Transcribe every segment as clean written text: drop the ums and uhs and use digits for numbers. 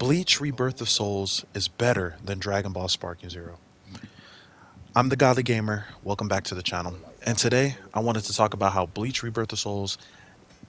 Bleach Rebirth of Souls is better than Dragon Ball Sparking Zero. I'm the Godly Gamer. Welcome back to the channel. And today I wanted to talk about how Bleach Rebirth of Souls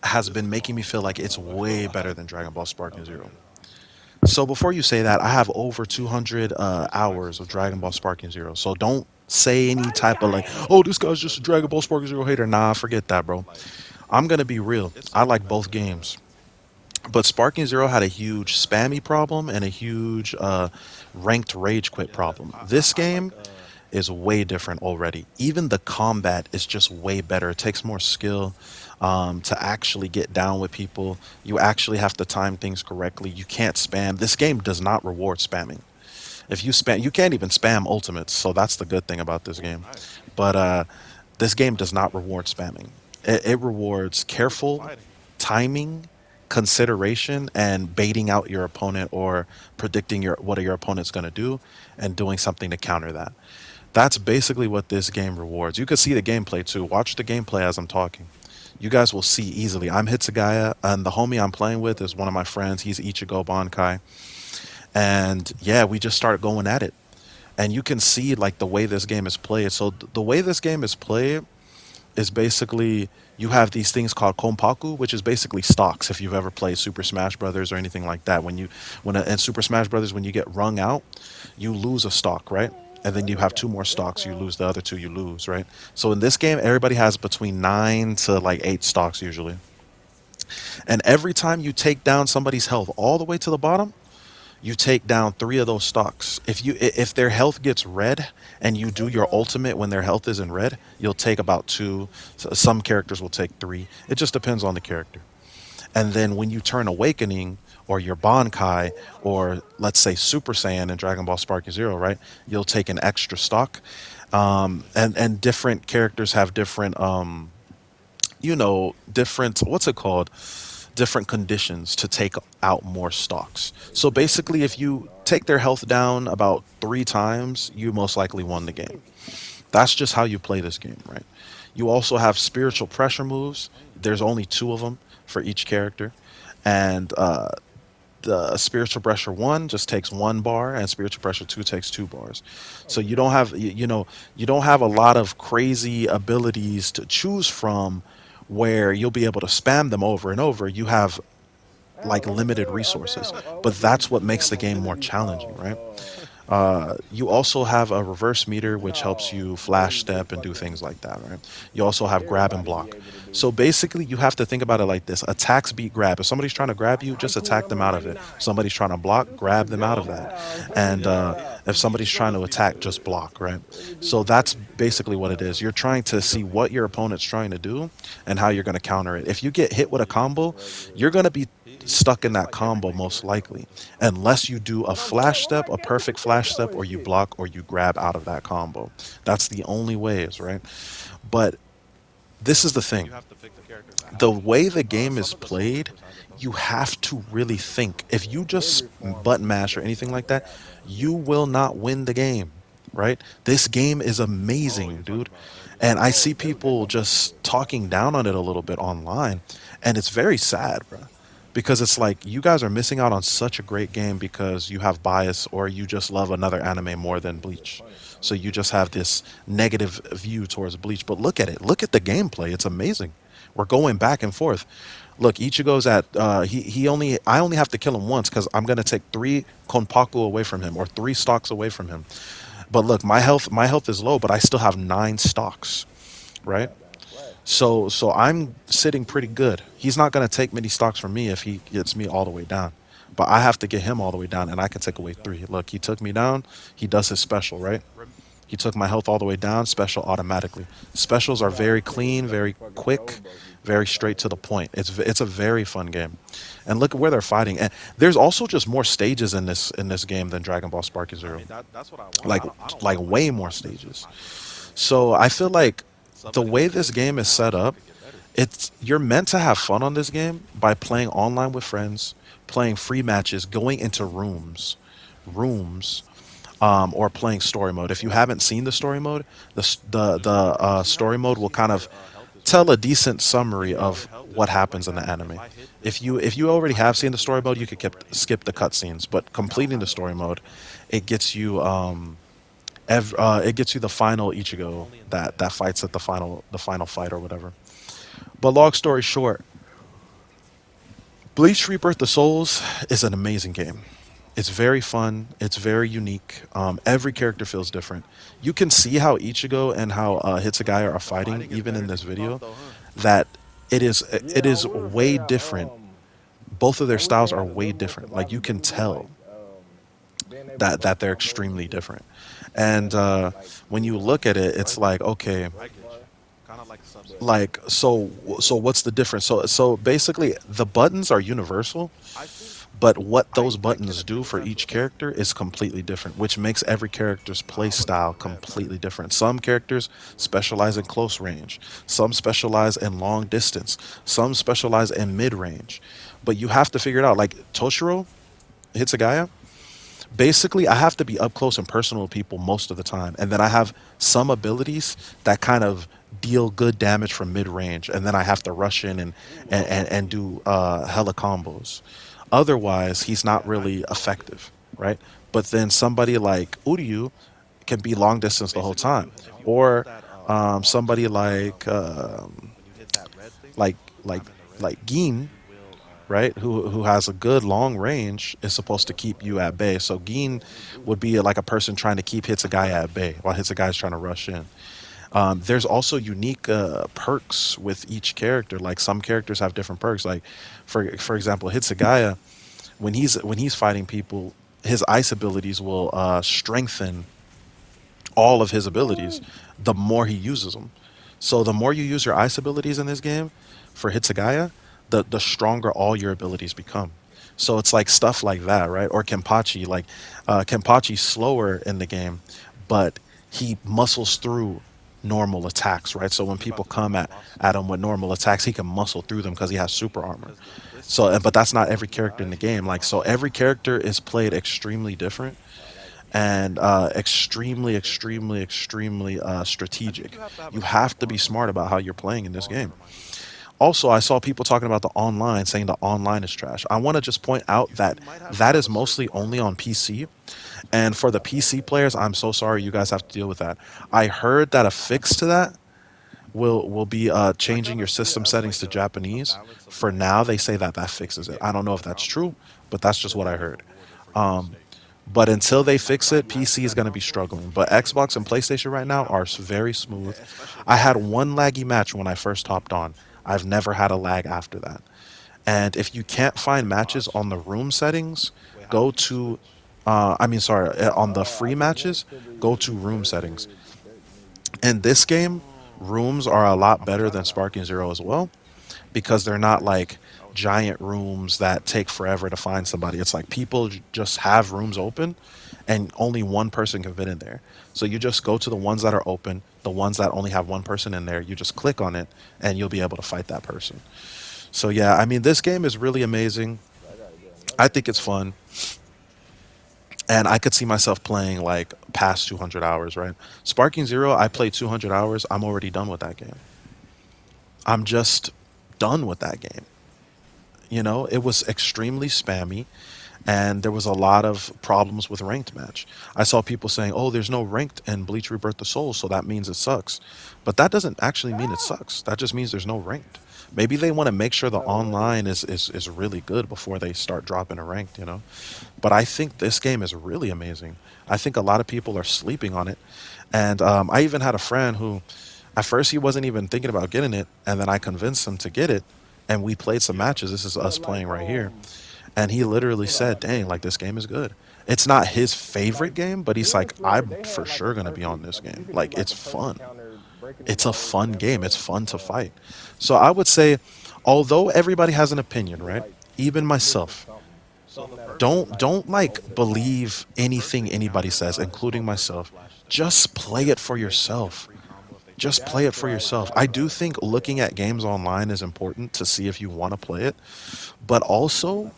has been making me feel like it's way better than Dragon Ball Sparking Zero. So before you say that, I have over 200 hours of Dragon Ball Sparking Zero. So don't say any type of like, oh, this guy's just a Dragon Ball Sparking Zero hater. Nah, forget that, bro. I'm gonna be real. I like both games. But Sparking Zero had a huge spammy problem and a huge ranked rage quit problem. This game is way different already. Even the combat is just way better. It takes more skill to actually get down with people. You actually have to time things correctly. You can't spam. This game does not reward spamming. If you spam, you can't even spam ultimates. So that's the good thing about this game. But this game does not reward spamming. It rewards careful timing, consideration, and baiting out your opponent or predicting what your opponent's going to do and doing something to counter that. That's basically what this game rewards. You can see the gameplay too. Watch the gameplay as I'm talking. You guys will see easily. I'm Hitsugaya, and the homie I'm playing with is one of my friends. He's Ichigo Bankai. And yeah, we just start going at it. And you can see like the way this game is played. So the way this game is played is basically you have these things called kompaku, which is basically stocks. If you've ever played Super Smash Brothers or anything like that, in Super Smash Brothers, when you get wrung out, you lose a stock, right? And then you have two more stocks. You lose the other two. You lose, right? So in this game, everybody has between 9 to like 8 stocks usually. And every time you take down somebody's health all the way to the bottom, you take down 3 of those stocks. If their health gets red and you do your ultimate when their health is in red, you'll take about 2. Some characters will take 3. It just depends on the character. And then when you turn Awakening or your Bankai or let's say Super Saiyan in Dragon Ball Sparking Zero, right? You'll take an extra stock. And different characters have different different, what's it called? Different conditions to take out more stocks. So basically, if you take their health down about 3 times, you most likely won the game. That's just how you play this game, right? You also have spiritual pressure moves. There's only 2 of them for each character. And the spiritual pressure 1 just takes 1 bar, and spiritual pressure 2 takes 2 bars. So you don't have, you don't have a lot of crazy abilities to choose from where you'll be able to spam them over and over. You have like limited resources, but that's what makes the game more challenging, right? You also have a reverse meter, which helps you flash step and do things like that, right? You also have grab and block. So basically, you have to think about it like this: attacks beat grab. If somebody's trying to grab you, just attack them out of it. If somebody's trying to block, grab them out of that. And if somebody's trying to attack, just block, right? So that's basically what it is. You're trying to see what your opponent's trying to do and how you're going to counter it. If you get hit with a combo, you're going to be stuck in that combo most likely, unless you do a flash step, a perfect flash step, or you block or you grab out of that combo. That's the only ways, right? But this is the thing: the way the game is played, you have to really think. If you just button mash or anything like that, you will not win the game, right? This game is amazing, dude. And I see people just talking down on it a little bit online, and it's very sad, bro, because it's like you guys are missing out on such a great game because you have bias or you just love another anime more than Bleach. So you just have this negative view towards Bleach. But look at it. Look at the gameplay. It's amazing. We're going back and forth. Look, Ichigo's at he only I only have to kill him once because I'm gonna take 3 Konpaku away from him or 3 stocks away from him. But look, my health is low, but I still have 9 stocks, right? So I'm sitting pretty good. He's not gonna take many stocks from me if he gets me all the way down. But I have to get him all the way down, and I can take away 3. Look, he took me down. He does his special, right? He took my health all the way down. Special automatically. Specials are very clean, very quick, very straight to the point. It's a very fun game, and look at where they're fighting. And there's also just more stages in this game than Dragon Ball Sparking Zero. Like way more stages. So I feel like the way this game is set up, you're meant to have fun on this game by playing online with friends, playing free matches, going into rooms, or playing story mode. If you haven't seen the story mode, the story mode will kind of tell a decent summary of what happens in the anime. If you already have seen the story mode, you could skip the cutscenes, but completing the story mode, it gets you it gets you the final Ichigo that fights at the final fight or whatever. But long story short, Bleach Rebirth the Souls is an amazing game. It's very fun. It's very unique. Every character feels different. You can see how Ichigo and how Hitsugaya are fighting, even in this video. That it is way different. Both of their styles are way different. Like you can tell that they're extremely different. And when you look at it, it's like okay, like so what's the difference? So basically, the buttons are universal, but what those buttons do for each character is completely different, which makes every character's play style completely different. Some characters specialize in close range, some specialize in long distance, some specialize in mid range. But you have to figure it out. Like Toshiro Hitsugaya, basically I have to be up close and personal with people most of the time, and then I have some abilities that kind of deal good damage from mid range, and then I have to rush in and do hella combos. Otherwise, he's not really effective, right? But then somebody like Uryu can be long distance the whole time, or somebody like like like Gin, right? Who has a good long range is supposed to keep you at bay. So Gin would be like a person trying to keep hits a guy at bay while hits a guy's trying to rush in. There's also unique perks with each character. Like some characters have different perks. Like for example, Hitsugaya, when he's fighting people, his ice abilities will strengthen all of his abilities the more he uses them. So the more you use your ice abilities in this game for Hitsugaya, the stronger all your abilities become. So it's like stuff like that, right? Or Kenpachi, like Kenpachi's slower in the game, but he muscles through normal attacks, right? So when people come at him with normal attacks, he can muscle through them because he has super armor. So, but that's not every character in the game. Like, so every character is played extremely different and extremely strategic. You have to be smart about how you're playing in this game. Also, I saw people talking about the online, saying the online is trash. I want to just point out that that is mostly only on PC. And for the PC players, I'm so sorry you guys have to deal with that. I heard that a fix to that will be changing your system settings to Japanese. For now, they say that that fixes it. I don't know if that's true, but that's just what I heard. Um, but until they fix it, PC is going to be struggling. But Xbox and PlayStation right now are very smooth. I had one laggy match when I first hopped on. I've never had a lag after that. And if you can't find matches on the room settings, go to, I mean, sorry, on the free matches, go to room settings. In this game, rooms are a lot better than Sparking Zero as well because they're not like giant rooms that take forever to find somebody. It's like people just have rooms open and only one person can fit in there. So you just go to the ones that are open, the ones that only have one person in there, you just click on it and you'll be able to fight that person. So yeah, I mean this game is really amazing. I think it's fun and I could see myself playing like past 200 hours, right? Sparking Zero, I played 200 hours. I'm already done with that game. I'm just done with that game. You know, it was extremely spammy and there was a lot of problems with ranked match. I saw people saying, "Oh, there's no ranked in Bleach Rebirth the Soul, so that means it sucks." But that doesn't actually mean it sucks. That just means there's no ranked. Maybe they want to make sure the online is really good before they start dropping a ranked, you know? But I think this game is really amazing. I think a lot of people are sleeping on it. And I even had a friend who, at first, he wasn't even thinking about getting it. And then I convinced him to get it. And we played some matches. This is us playing right here. And he literally said, "Dang, like this game is good." It's not his favorite game, but he's like, "I'm for sure going to be on this game. Like, it's fun. It's a fun game. It's fun to fight." So I would say, although everybody has an opinion, right? Even myself, don't like believe anything anybody says, including myself. Just play it for yourself. Just play it for yourself. I do think looking at games online is important to see if you want to play it, but also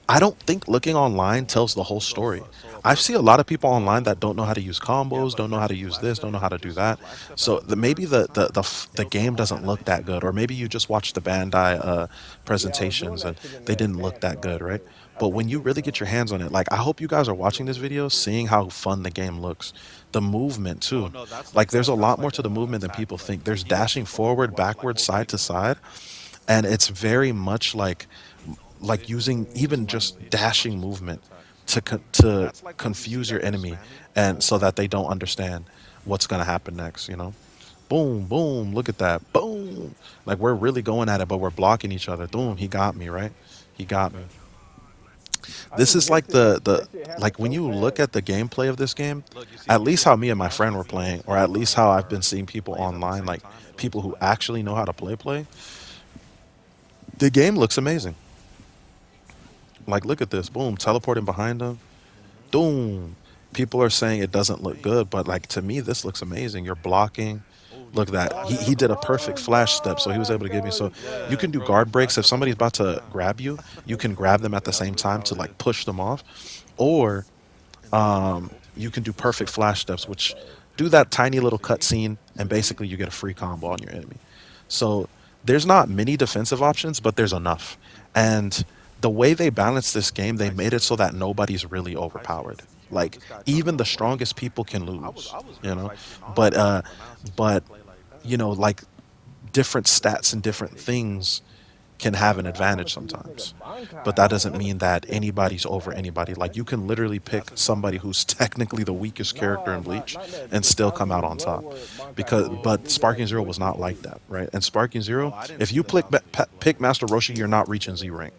I don't think looking online tells the whole story. I see a lot of people online that don't know how to use combos, don't know how to use this, don't know how to do that. So maybe the game doesn't look that good, or maybe you just watched the Bandai presentations and they didn't look that good, right? But when you really get your hands on it, like I hope you guys are watching this video, seeing how fun the game looks, the movement too. Like there's a lot more to the movement than people think. There's dashing forward, backward, side to side, and it's very much like using even just dashing movement to confuse your enemy and so that they don't understand what's going to happen next, you know. Boom, boom, look at that. Boom. Like we're really going at it but we're blocking each other. Boom, he got me, right? He got me. This is like the like when you look at the gameplay of this game, at least how me and my friend were playing, or at least how I've been seeing people online, like people who actually know how to play, the game looks amazing. Like look at this. Boom, teleporting behind him. Boom. People are saying it doesn't look good, but like to me, this looks amazing. You're blocking. Look at that. He did a perfect flash step, so he was able to give me. So you can do guard breaks. If somebody's about to grab you, you can grab them at the same time to like push them off. Or you can do perfect flash steps, which do that tiny little cutscene, and basically you get a free combo on your enemy. So there's not many defensive options, but there's enough. And the way they balanced this game, they made it so that nobody's really overpowered. Like even the strongest people can lose, you know. But but like different stats and different things can have an advantage sometimes. But that doesn't mean that anybody's over anybody. Like you can literally pick somebody who's technically the weakest character in Bleach and still come out on top. Because but Sparking Zero was not like that, right? And Sparking Zero, if you pick Master Roshi, you're not reaching Z rank.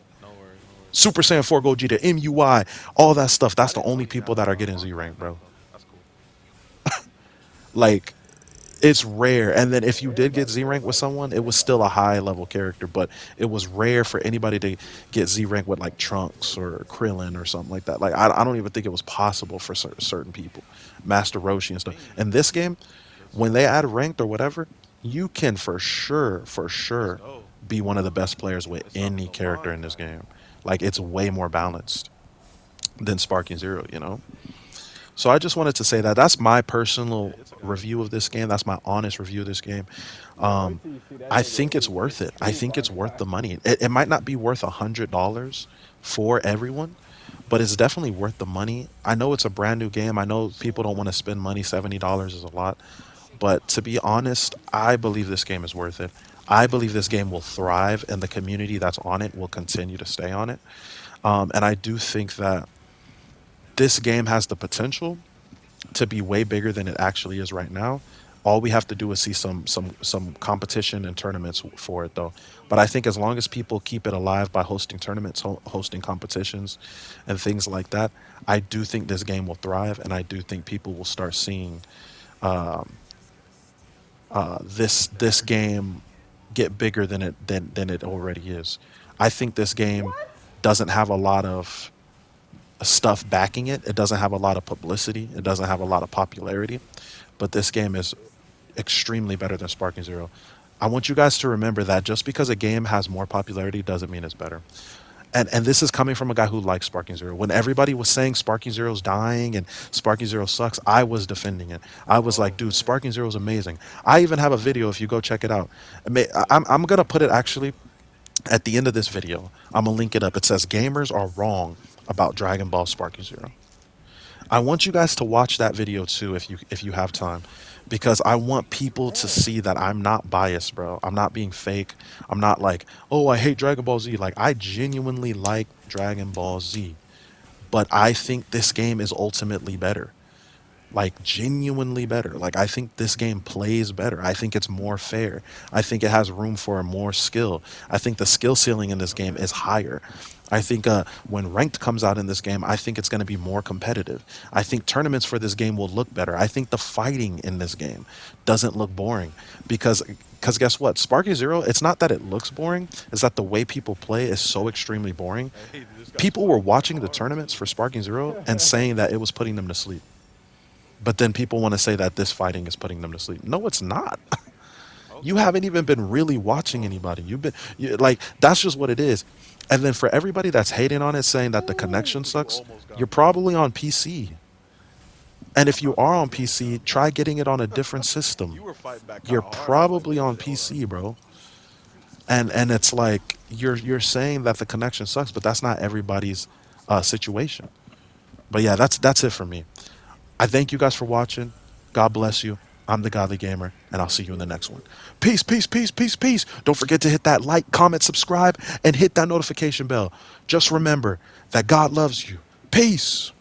Super Saiyan 4 Gogeta, MUI, all that stuff, that's the only people that are getting Z rank, bro. Like it's rare. And then if you did get Z rank with someone, it was still a high level character, but it was rare for anybody to get Z rank with like Trunks or Krillin or something like that. Like I don't even think it was possible for certain people, Master Roshi and stuff. In this game, when they add ranked or whatever, you can for sure be one of the best players with any character in this game. Like it's way more balanced than Sparking Zero, you know. So I just wanted to say that that's my personal review of this game. That's my honest review of this game. Um, I think it's worth it. I think it's worth the money. It might not be worth $100 for everyone, but it's definitely worth the money. I know it's a brand new game. I know people don't want to spend money. $70 is a lot, but to be honest, I believe this game is worth it. I believe this game will thrive, and the community that's on it will continue to stay on it. And I do think that this game has the potential to be way bigger than it actually is right now. All we have to do is see some competition and tournaments for it though. But I think as long as people keep it alive by hosting tournaments, hosting competitions and things like that, I do think this game will thrive, and I do think people will start seeing this game get bigger than it already is. I think this game doesn't have a lot of stuff backing it. It doesn't have a lot of publicity. It doesn't have a lot of popularity. But this game is extremely better than Sparking Zero. I want you guys to remember that just because a game has more popularity doesn't mean it's better. And this is coming from a guy who likes Sparking Zero. When everybody was saying Sparking Zero's dying and Sparking Zero sucks, I was defending it. I was like, dude, Sparking Zero's amazing. I even have a video if you go check it out. I'm gonna put it actually at the end of this video. I'm gonna link it up. It says gamers are wrong about Dragon Ball Sparking Zero. I want you guys to watch that video too if you have time, because I want people to see that I'm not biased, bro. I'm not being fake. I'm not like, "Oh, I hate Dragon Ball Z." Like I genuinely like Dragon Ball Z, but I think this game is ultimately better, like genuinely better. Like I think this game plays better. I think it's more fair. I think it has room for more skill. I think the skill ceiling in this game is higher. I think when ranked comes out in this game, I think it's going to be more competitive. I think tournaments for this game will look better. I think the fighting in this game doesn't look boring because guess what? Sparky Zero, it's not that it looks boring, it's that the way people play is so extremely boring. People were watching the tournaments for Sparking Zero and saying that it was putting them to sleep. But then people want to say that this fighting is putting them to sleep. No, it's not. You haven't even been really watching anybody. Like that's just what it is. And then for everybody that's hating on it, saying that the connection Ooh, you sucks, almost you're got me. probably on PC. And if I'm you not are gonna on say PC, that. try getting it on a different You system. were fighting back kind You're of hard. I was like, probably wait a on minute, hold on. PC, bro. And it's like you're saying that the connection sucks, but that's not everybody's situation. But yeah, that's it for me. I thank you guys for watching. God bless you. I'm the Godly Gamer, and I'll see you in the next one. Peace, peace, peace, peace, peace. Don't forget to hit that like, comment, subscribe, and hit that notification bell. Just remember that God loves you. Peace.